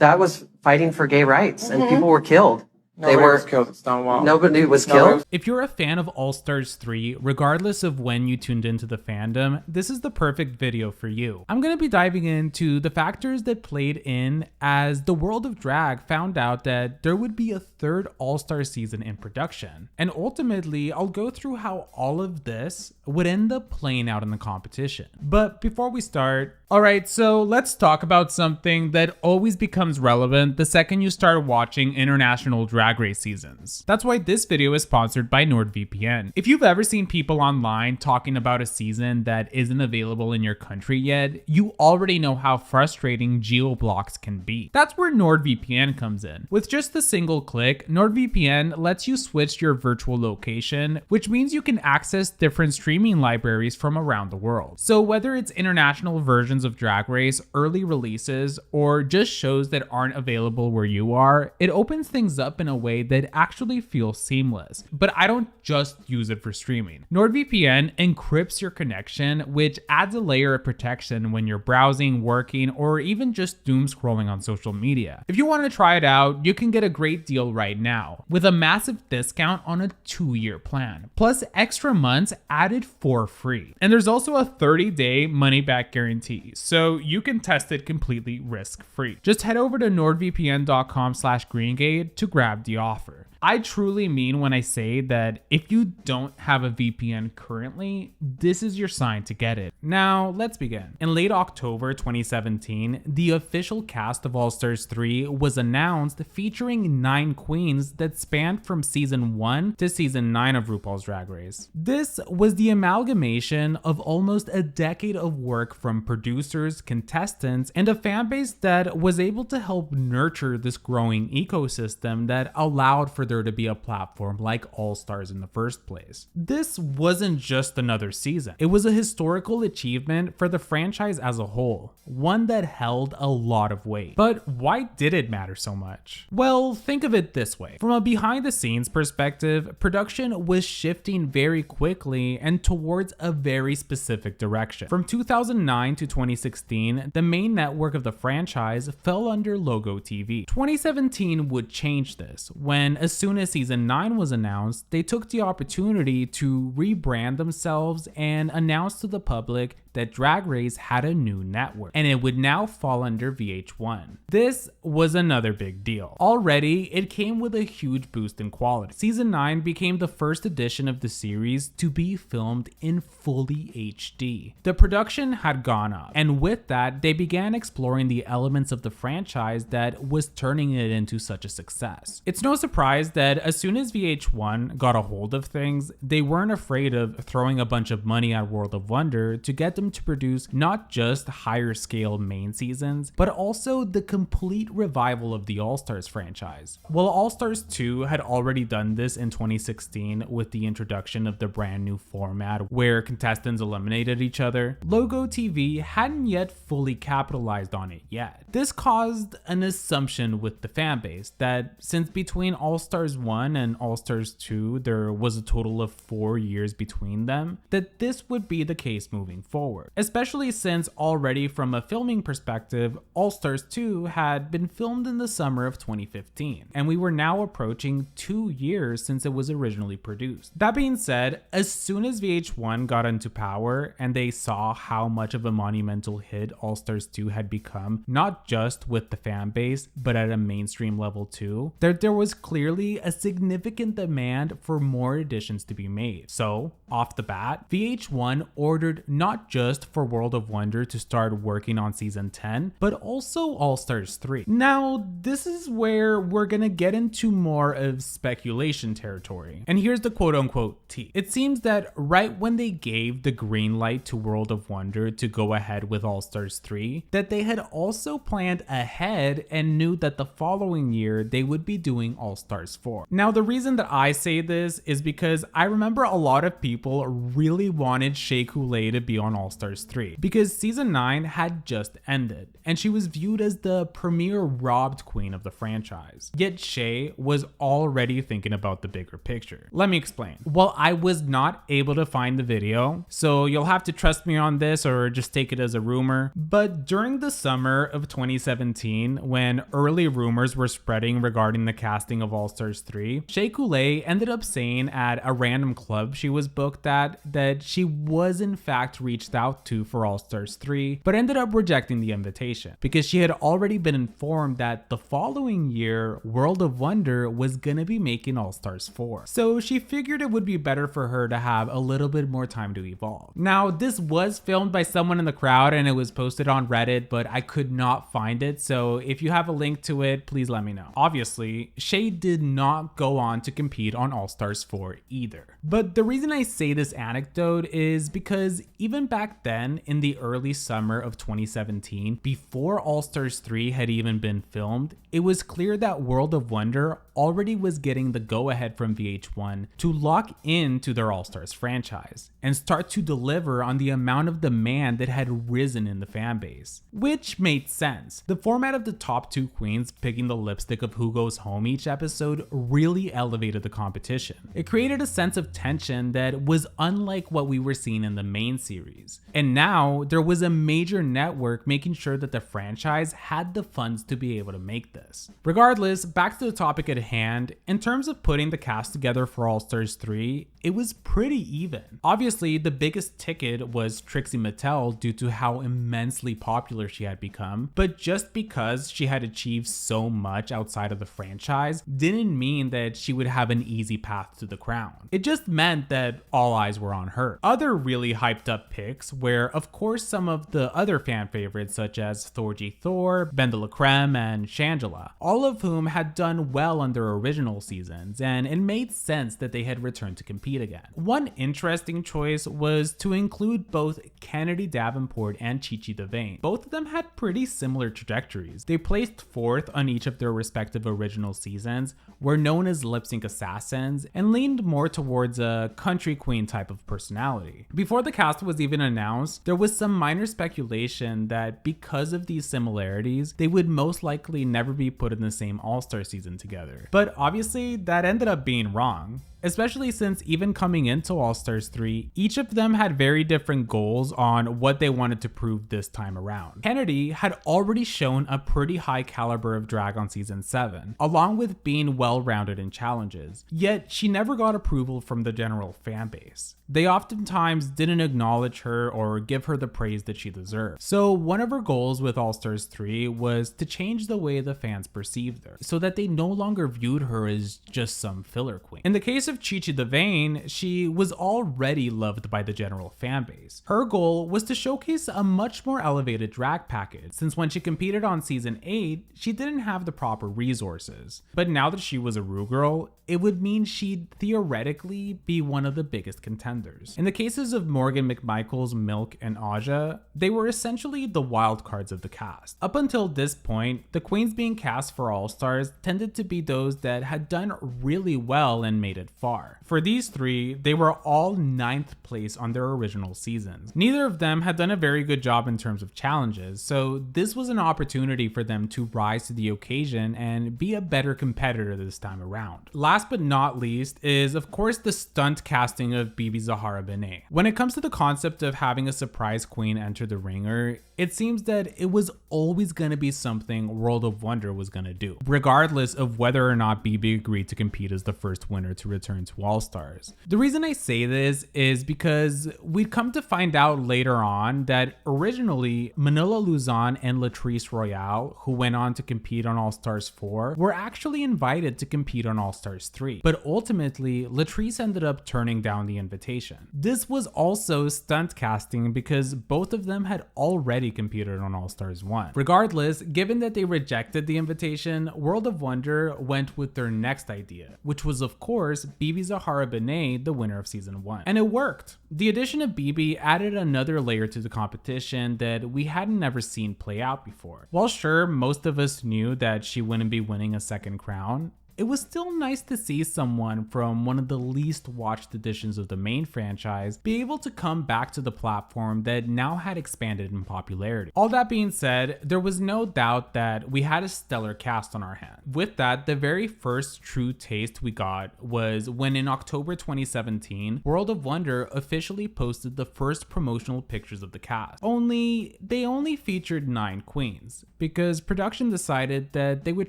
that was fighting for gay rights, and people were killed. Nobody was killed at Stonewall. Nobody was killed. If you're a fan of All Stars 3, regardless of when you tuned into the fandom, this is the perfect video for you. I'm going to be diving into the factors that played in as the world of drag found out that there would be a third All Star season in production. And ultimately, I'll go through how all of this would end up playing out in the competition. But before we start, alright, so let's talk about something that always becomes relevant the second you start watching international Drag Race seasons. That's why this video is sponsored by NordVPN. If you've ever seen people online talking about a season that isn't available in your country yet, you already know how frustrating geo-blocks can be. That's where NordVPN comes in. With just a single click, NordVPN lets you switch your virtual location, which means you can access different streaming libraries from around the world. So whether it's international versions of Drag Race, early releases, or just shows that aren't available where you are, it opens things up in a way that actually feels seamless. But I don't just use it for streaming. NordVPN encrypts your connection, which adds a layer of protection when you're browsing, working, or even just doom scrolling on social media. If you want to try it out, you can get a great deal right now with a massive discount on a 2-year plan, plus extra months added for free. And there's also a 30-day money-back guarantee, so you can test it completely risk-free. Just head over to nordvpn.com/GreenGay to grab the offer. I truly mean when I say that if you don't have a VPN currently, this is your sign to get it. Now, let's begin. In late October 2017, the official cast of All Stars 3 was announced, featuring 9 queens that spanned from season 1 to season 9 of RuPaul's Drag Race. This was the amalgamation of almost a decade of work from producers, contestants, and a fan base that was able to help nurture this growing ecosystem that allowed for there to be a platform like All Stars in the first place. This wasn't just another season. It was a historical achievement for the franchise as a whole, one that held a lot of weight. But why did it matter so much? Well, think of it this way. From a behind the scenes perspective, production was shifting very quickly and towards a very specific direction. From 2009 to 2016, the main network of the franchise fell under Logo TV. 2017 would change this when, as soon as season 9 was announced, they took the opportunity to rebrand themselves and announce to the public that Drag Race had a new network, and it would now fall under VH1. This was another big deal. Already, it came with a huge boost in quality. Season 9 became the first edition of the series to be filmed in fully HD. The production had gone up, and with that, they began exploring the elements of the franchise that was turning it into such a success. It's no surprise that as soon as VH1 got a hold of things, they weren't afraid of throwing a bunch of money at World of Wonder to get them to produce not just higher scale main seasons, but also the complete revival of the All Stars franchise. While All Stars 2 had already done this in 2016 with the introduction of the brand new format where contestants eliminated each other, Logo TV hadn't yet fully capitalized on it yet. This caused an assumption with the fan base that since between All Stars 1 and All Stars 2 there was a total of 4 years between them, that this would be the case moving forward. Especially since already from a filming perspective, All Stars 2 had been filmed in the summer of 2015, and we were now approaching 2 years since it was originally produced. That being said, as soon as VH1 got into power and they saw how much of a monumental hit All Stars 2 had become, not just with the fan base, but at a mainstream level too, there was clearly a significant demand for more editions to be made. So, off the bat, VH1 ordered not just for World of Wonder to start working on season 10, but also All Stars 3. Now, this is where we're gonna get into more of speculation territory. And here's the quote-unquote tea. It seems that right when they gave the green light to World of Wonder to go ahead with All Stars 3, that they had also planned ahead and knew that the following year they would be doing All Stars 4. Now, the reason that I say this is because I remember a lot of people really wanted Shea Coulee to be on All Stars 3 because season 9 had just ended, and she was viewed as the premier robbed queen of the franchise. Yet Shea was already thinking about the bigger picture. Let me explain. Well, I was not able to find the video, so you'll have to trust me on this or just take it as a rumor, but during the summer of 2017, when early rumors were spreading regarding the casting of All Stars 3, Shea Coulee ended up saying at a random club she was booked at that she was in fact reached out to for All Stars 3, but ended up rejecting the invitation because she had already been informed that the following year, World of Wonder was gonna be making All Stars 4. So she figured it would be better for her to have a little bit more time to evolve. Now, this was filmed by someone in the crowd and it was posted on Reddit, but I could not find it, so if you have a link to it, please let me know. Obviously, Shea did not go on to compete on All Stars 4 either. But the reason I say this anecdote is because even back then, in the early summer of 2017, before All Stars 3 had even been filmed, it was clear that World of Wonder already was getting the go-ahead from VH1 to lock into their All Stars franchise and start to deliver on the amount of demand that had risen in the fan base. Which made sense. The format of the top two queens picking the lipstick of who goes home each episode really elevated the competition. It created a sense of tension that was unlike what we were seeing in the main series. And now there was a major network making sure that the franchise had the funds to be able to make this. Regardless, back to the topic at hand, in terms of putting the cast together for All Stars 3, it was pretty even. Obviously, the biggest ticket was Trixie Mattel due to how immensely popular she had become, but just because she had achieved so much outside of the franchise didn't mean that she would have an easy path to the crown. It just meant that all eyes were on her. Other really hyped up picks were, of course, some of the other fan favorites such as Thorgy Thor, Ben de la Creme, and Shangela, all of whom had done well on their original seasons, and it made sense that they had returned to compete again. One interesting choice was to include both Kennedy Davenport and Chi Chi DeVayne. Both of them had pretty similar trajectories. They placed fourth on each of their respective original seasons, were known as lip sync assassins, and leaned more towards a country queen type of personality. Before the cast was even announced, there was some minor speculation that because of these similarities, they would most likely never be put in the same All-Star season together. But obviously, that ended up being wrong. Especially since even coming into All Stars 3, each of them had very different goals on what they wanted to prove this time around. Kennedy had already shown a pretty high caliber of drag on season 7, along with being well-rounded in challenges, yet she never got approval from the general fan base. They oftentimes didn't acknowledge her or give her the praise that she deserved. So one of her goals with All Stars 3 was to change the way the fans perceived her, so that they no longer viewed her as just some filler queen. In the case of Chi Chi DeVayne, she was already loved by the general fan base. Her goal was to showcase a much more elevated drag package, since when she competed on season 8, she didn't have the proper resources. But now that she was a Ru girl, it would mean she'd theoretically be one of the biggest contenders. In the cases of Morgan McMichaels, Milk, and Aja, they were essentially the wild cards of the cast. Up until this point, the queens being cast for All Stars tended to be those that had done really well and made it far. For these three, they were all 9th place on their original seasons. Neither of them had done a very good job in terms of challenges, so this was an opportunity for them to rise to the occasion and be a better competitor this time around. Last but not least is, of course, the stunt casting of Bibi Zahara Benet. When it comes to the concept of having a surprise queen enter the ringer, it seems that it was always going to be something World of Wonder was going to do, regardless of whether or not Bibi agreed to compete as the first winner to return to All Stars. The reason I say this is because we'd come to find out later on that originally Manila Luzon and Latrice Royale, who went on to compete on All Stars 4, were actually invited to compete on All Stars 3, but ultimately Latrice ended up turning down the invitation. This was also stunt casting because both of them had already competed on All Stars 1. Regardless, given that they rejected the invitation, World of Wonder went with their next idea, which was of course Bibi Zahara Benet, the winner of season 1. And it worked. The addition of Bibi added another layer to the competition that we hadn't ever seen play out before. While sure, most of us knew that she wouldn't be winning a second crown, it was still nice to see someone from one of the least watched editions of the main franchise be able to come back to the platform that now had expanded in popularity. All that being said, there was no doubt that we had a stellar cast on our hands. With that, the very first true taste we got was when in October 2017, World of Wonder officially posted the first promotional pictures of the cast. They only featured 9 queens, because production decided that they would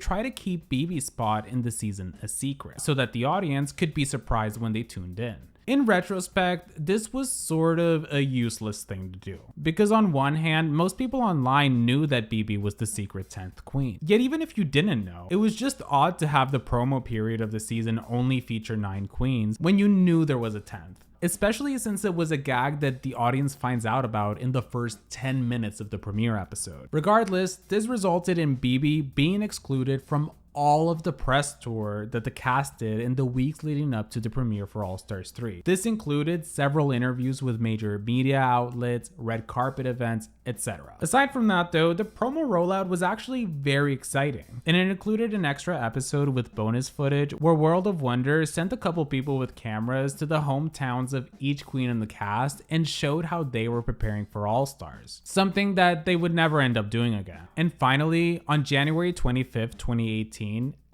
try to keep BB's spot in the season a secret, so that the audience could be surprised when they tuned in. In retrospect, this was sort of a useless thing to do, because on one hand, most people online knew that BB was the secret 10th queen. Yet even if you didn't know, it was just odd to have the promo period of the season only feature 9 queens when you knew there was a 10th. Especially since it was a gag that the audience finds out about in the first 10 minutes of the premiere episode. Regardless, this resulted in BB being excluded from all of the press tour that the cast did in the weeks leading up to the premiere for All Stars 3. This included several interviews with major media outlets, red carpet events, etc. Aside from that though, the promo rollout was actually very exciting, and it included an extra episode with bonus footage where World of Wonder sent a couple people with cameras to the hometowns of each queen in the cast and showed how they were preparing for All Stars, something that they would never end up doing again. And finally, on January 25th, 2018,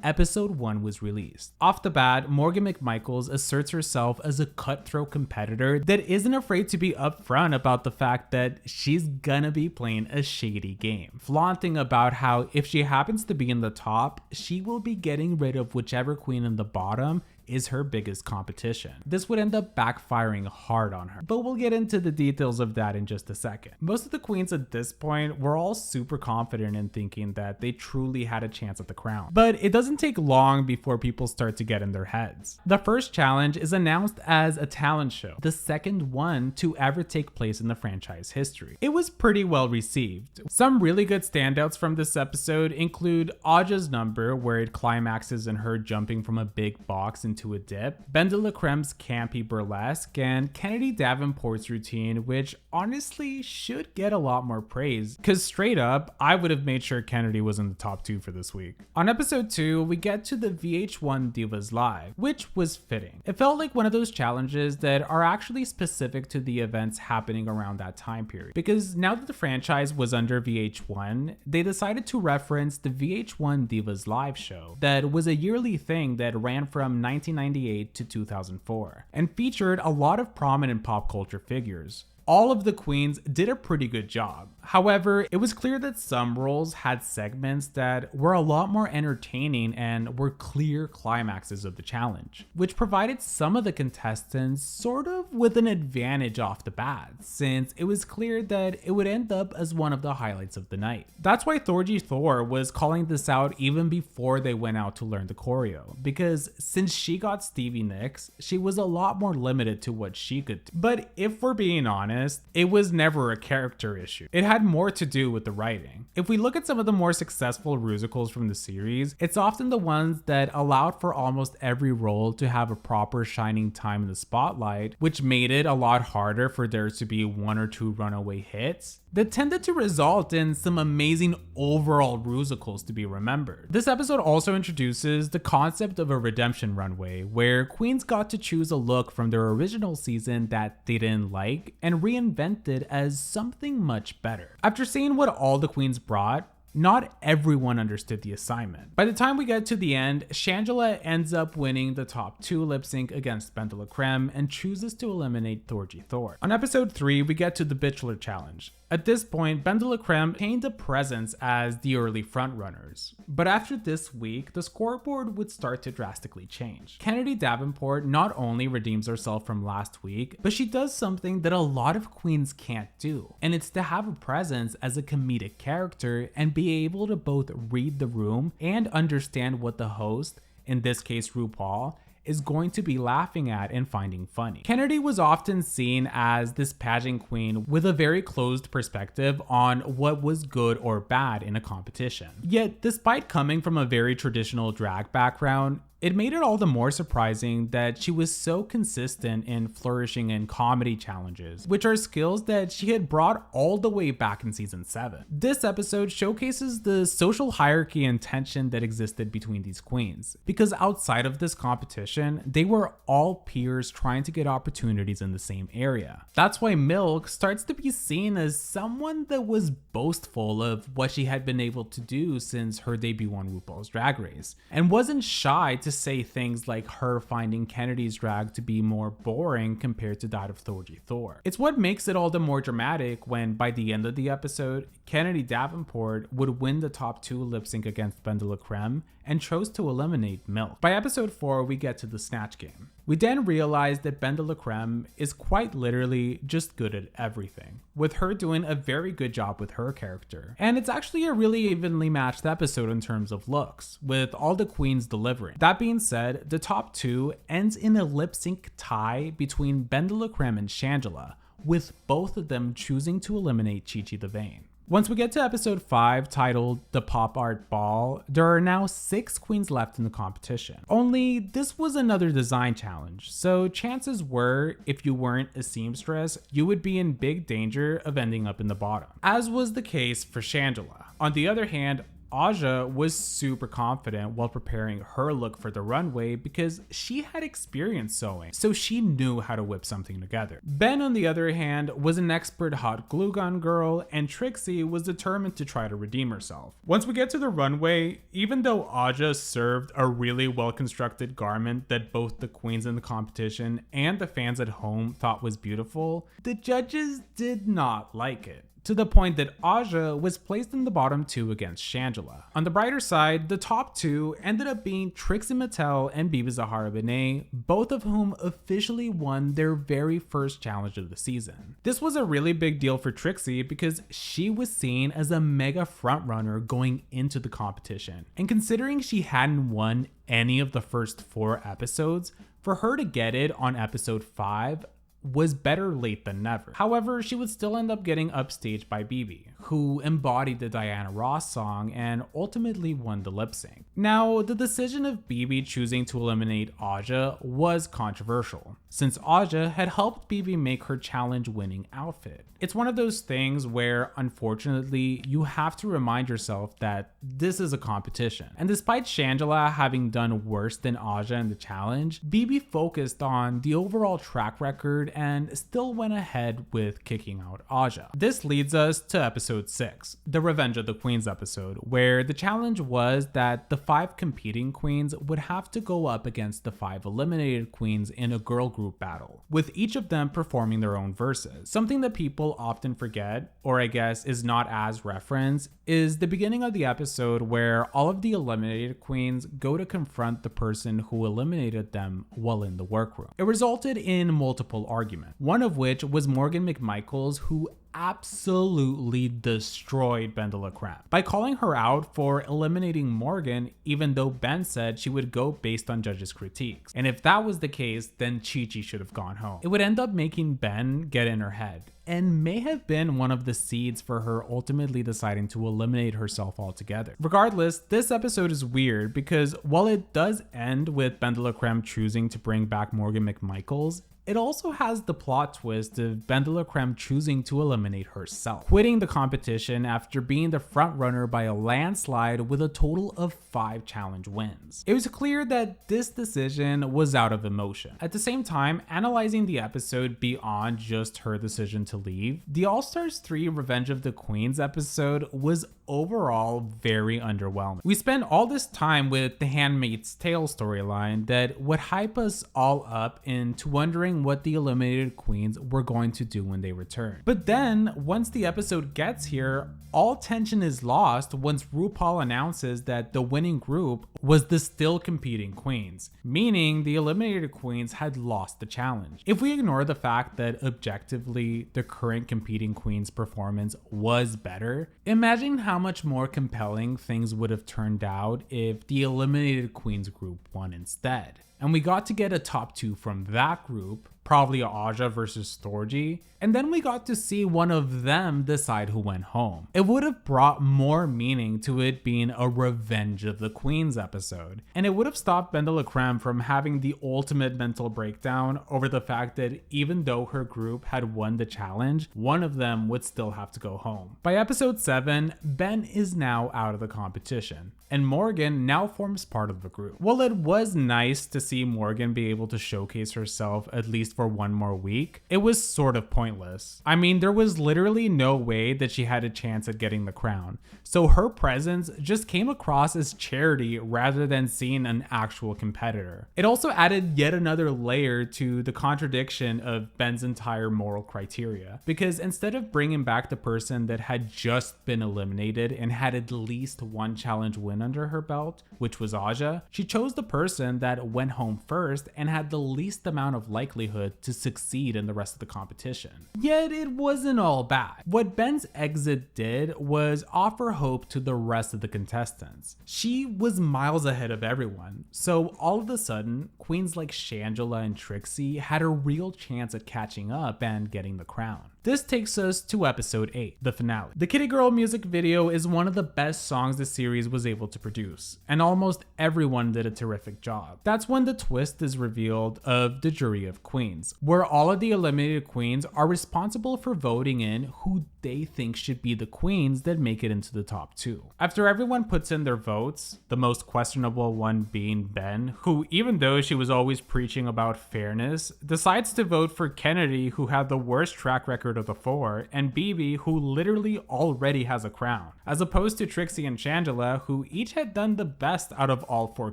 Episode 1 was released. Off the bat, Morgan McMichaels asserts herself as a cutthroat competitor that isn't afraid to be upfront about the fact that she's gonna be playing a shady game, flaunting about how if she happens to be in the top, she will be getting rid of whichever queen in the bottom is her biggest competition. This would end up backfiring hard on her, but we'll get into the details of that in just a second. Most of the queens at this point were all super confident in thinking that they truly had a chance at the crown, but it doesn't take long before people start to get in their heads. The first challenge is announced as a talent show, the second one to ever take place in the franchise history. It was pretty well received. Some really good standouts from this episode include Aja's number, where it climaxes in her jumping from a big box into a dip, Ben de la Creme's campy burlesque, and Kennedy Davenport's routine, which honestly should get a lot more praise, because straight up, I would have made sure Kennedy was in the top 2 for this week. On episode 2, we get to the VH1 Divas Live, which was fitting. It felt like one of those challenges that are actually specific to the events happening around that time period, because now that the franchise was under VH1, they decided to reference the VH1 Divas Live show that was a yearly thing that ran from 1998 to 2004 and featured a lot of prominent pop culture figures. All of the queens did a pretty good job. However, it was clear that some roles had segments that were a lot more entertaining and were clear climaxes of the challenge, which provided some of the contestants sort of with an advantage off the bat, since it was clear that it would end up as one of the highlights of the night. That's why Thorgy Thor was calling this out even before they went out to learn the choreo, because since she got Stevie Nicks, she was a lot more limited to what she could do. But if we're being honest, it was never a character issue. It had more to do with the writing. If we look at some of the more successful musicals from the series, it's often the ones that allowed for almost every role to have a proper shining time in the spotlight, which made it a lot harder for there to be 1 or 2 runaway hits that tended to result in some amazing overall musicals to be remembered. This episode also introduces the concept of a redemption runway, where queens got to choose a look from their original season that they didn't like and reinvent it as something much better. After seeing what all the queens brought, not everyone understood the assignment. By the time we get to the end, Shangela ends up winning the top 2 lip sync against Ben de la Creme and chooses to eliminate Thorgy Thor. On episode 3, we get to the Bachelor Challenge. At this point, Ben de la Creme gained a presence as the early frontrunners. But after this week, the scoreboard would start to drastically change. Kennedy Davenport not only redeems herself from last week, but she does something that a lot of queens can't do, and it's to have a presence as a comedic character and be able to both read the room and understand what the host, in this case RuPaul, is going to be laughing at and finding funny. Kennedy was often seen as this pageant queen with a very closed perspective on what was good or bad in a competition. Yet, despite coming from a very traditional drag background, It made it all the more surprising that she was so consistent in flourishing in comedy challenges, which are skills that she had brought all the way back in season 7. This episode showcases the social hierarchy and tension that existed between these queens, because outside of this competition, they were all peers trying to get opportunities in the same area. That's why Milk starts to be seen as someone that was boastful of what she had been able to do since her debut on RuPaul's Drag Race, and wasn't shy to say things like her finding Kennedy's drag to be more boring compared to that of Thorgy Thor. It's what makes it all the more dramatic when, by the end of the episode, Kennedy Davenport would win the top 2 lip sync against Ben de la Creme and chose to eliminate Milk. By episode 4, we get to the Snatch Game. We then realize that Ben de la Creme is quite literally just good at everything, with her doing a very good job with her character. And it's actually a really evenly matched episode in terms of looks, with all the queens delivering. That being said, the top 2 ends in a lip sync tie between Ben de la Creme and Shangela, with both of them choosing to eliminate Chi Chi the Vane. Once we get to episode 5, titled The Pop Art Ball, there are now 6 queens left in the competition. Only this was another design challenge, so chances were, if you weren't a seamstress, you would be in big danger of ending up in the bottom, as was the case for Shangela. On the other hand, Aja was super confident while preparing her look for the runway because she had experience sewing, so she knew how to whip something together. Ben, on the other hand, was an expert hot glue gun girl, and Trixie was determined to try to redeem herself. Once we get to the runway, even though Aja served a really well-constructed garment that both the queens in the competition and the fans at home thought was beautiful, the judges did not like it, to the point that Aja was placed in the bottom 2 against Shangela. On the brighter side, the top 2 ended up being Trixie Mattel and Bibi Zahara Benet, both of whom officially won their very first challenge of the season. This was a really big deal for Trixie because she was seen as a mega frontrunner going into the competition, and considering she hadn't won any of the first 4 episodes, for her to get it on episode 5 was better late than never. However, she would still end up getting upstaged by Bibi, who embodied the Diana Ross song and ultimately won the lip sync. Now, the decision of Bibi choosing to eliminate Aja was controversial, since Aja had helped Bibi make her challenge-winning outfit. It's one of those things where, unfortunately, you have to remind yourself that this is a competition. And despite Shangela having done worse than Aja in the challenge, Bibi focused on the overall track record and still went ahead with kicking out Aja. This leads us to episode 6, the Revenge of the Queens episode, where the challenge was that the 5 competing queens would have to go up against the 5 eliminated queens in a girl group battle, with each of them performing their own verses. Something that people often forget, or I guess is not as referenced, is the beginning of the episode where all of the eliminated queens go to confront the person who eliminated them while in the workroom. It resulted in multiple arguments, one of which was Morgan McMichaels, who absolutely destroyed Ben de la Creme by calling her out for eliminating Morgan, even though Ben said she would go based on judges' critiques. And if that was the case, then Chi Chi should have gone home. It would end up making Ben get in her head, and may have been one of the seeds for her ultimately deciding to eliminate herself altogether. Regardless, this episode is weird because while it does end with Ben de la Creme choosing to bring back Morgan McMichaels, it also has the plot twist of Ben de la Creme choosing to eliminate herself, quitting the competition after being the front runner by a landslide with a total of 5 challenge wins. It was clear that this decision was out of emotion. At the same time, analyzing the episode beyond just her decision to leave, the All-Stars 3 Revenge of the Queens episode was overall very underwhelming. We spent all this time with the Handmaid's Tale storyline that would hype us all up into wondering what the eliminated queens were going to do when they return. But then, once the episode gets here, all tension is lost once RuPaul announces that the winning group was the still competing queens, meaning the eliminated queens had lost the challenge. If we ignore the fact that objectively the current competing queens' performance was better, imagine how much more compelling things would have turned out if the eliminated queens group won instead. And we got to get a top 2 from that group, probably Aja versus Storgy, and then we got to see one of them decide who went home. It would have brought more meaning to it being a Revenge of the Queens episode, and it would have stopped Ben de la Creme from having the ultimate mental breakdown over the fact that even though her group had won the challenge, one of them would still have to go home. By episode 7, Ben is now out of the competition, and Morgan now forms part of the group. While it was nice to see Morgan be able to showcase herself at least for one more week, it was sort of pointless. I mean, there was literally no way that she had a chance at getting the crown, so her presence just came across as charity rather than seeing an actual competitor. It also added yet another layer to the contradiction of Ben's entire moral criteria, because instead of bringing back the person that had just been eliminated and had at least one challenge win under her belt, which was Aja, she chose the person that went home first and had the least amount of likelihood to succeed in the rest of the competition. Yet it wasn't all bad. What Ben's exit did was offer hope to the rest of the contestants. She was miles ahead of everyone, so all of a sudden, queens like Shangela and Trixie had a real chance at catching up and getting the crown. This takes us to episode 8, the finale. The Kitty Girl music video is one of the best songs the series was able to produce, and almost everyone did a terrific job. That's when the twist is revealed of the jury of queens, where all of the eliminated queens are responsible for voting in who they think should be the queens that make it into the top 2. After everyone puts in their votes, the most questionable one being Ben, who even though she was always preaching about fairness, decides to vote for Kennedy, who had the worst track record of the 4, and BB, who literally already has a crown, as opposed to Trixie and Shangela, who each had done the best out of all 4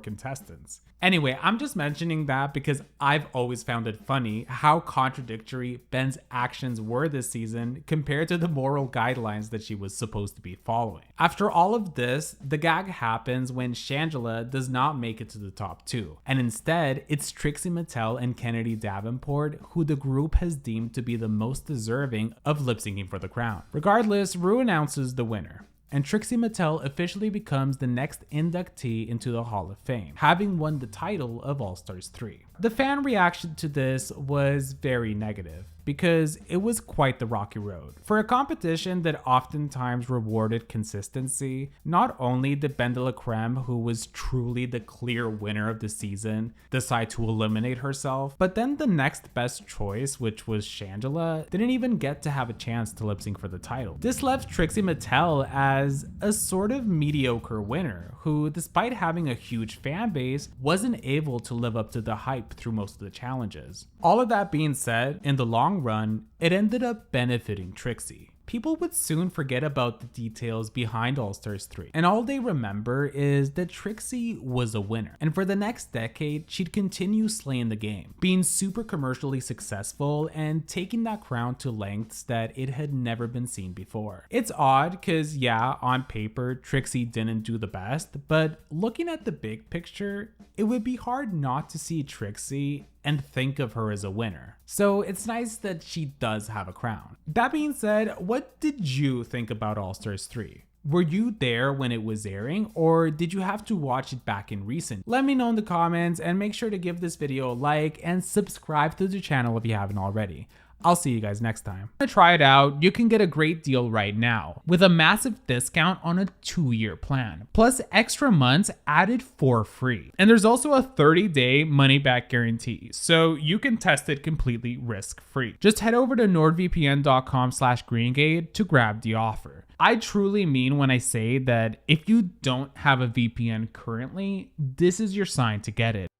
contestants. Anyway, I'm just mentioning that because I've always found it funny how contradictory Ben's actions were this season compared to the moral guidelines that she was supposed to be following. After all of this, the gag happens when Shangela does not make it to the top 2, and instead it's Trixie Mattel and Kennedy Davenport who the group has deemed to be the most deserving of lip-syncing for the crown. Regardless, Ru announces the winner, and Trixie Mattel officially becomes the next inductee into the Hall of Fame, having won the title of All Stars 3. The fan reaction to this was very negative, because it was quite the rocky road. For a competition that oftentimes rewarded consistency, not only did Ben de la Creme, who was truly the clear winner of the season, decide to eliminate herself, but then the next best choice, which was Shangela, didn't even get to have a chance to lip sync for the title. This left Trixie Mattel as a sort of mediocre winner, who despite having a huge fan base, wasn't able to live up to the hype through most of the challenges. All of that being said, in the long run, it ended up benefiting Trixie. People would soon forget about the details behind All Stars 3, and all they remember is that Trixie was a winner. And for the next decade, she'd continue slaying the game, being super commercially successful and taking that crown to lengths that it had never been seen before. It's odd because yeah, on paper, Trixie didn't do the best, but looking at the big picture, it would be hard not to see Trixie and think of her as a winner. So it's nice that she does have a crown. That being said, what did you think about All Stars 3? Were you there when it was airing, or did you have to watch it back in recent? Let me know in the comments, and make sure to give this video a like and subscribe to the channel if you haven't already. I'll see you guys next time. To try it out, you can get a great deal right now with a massive discount on a 2-year plan, plus extra months added for free. And there's also a 30-day money-back guarantee, so you can test it completely risk-free. Just head over to nordvpn.com/GreenGay to grab the offer. I truly mean when I say that if you don't have a VPN currently, this is your sign to get it.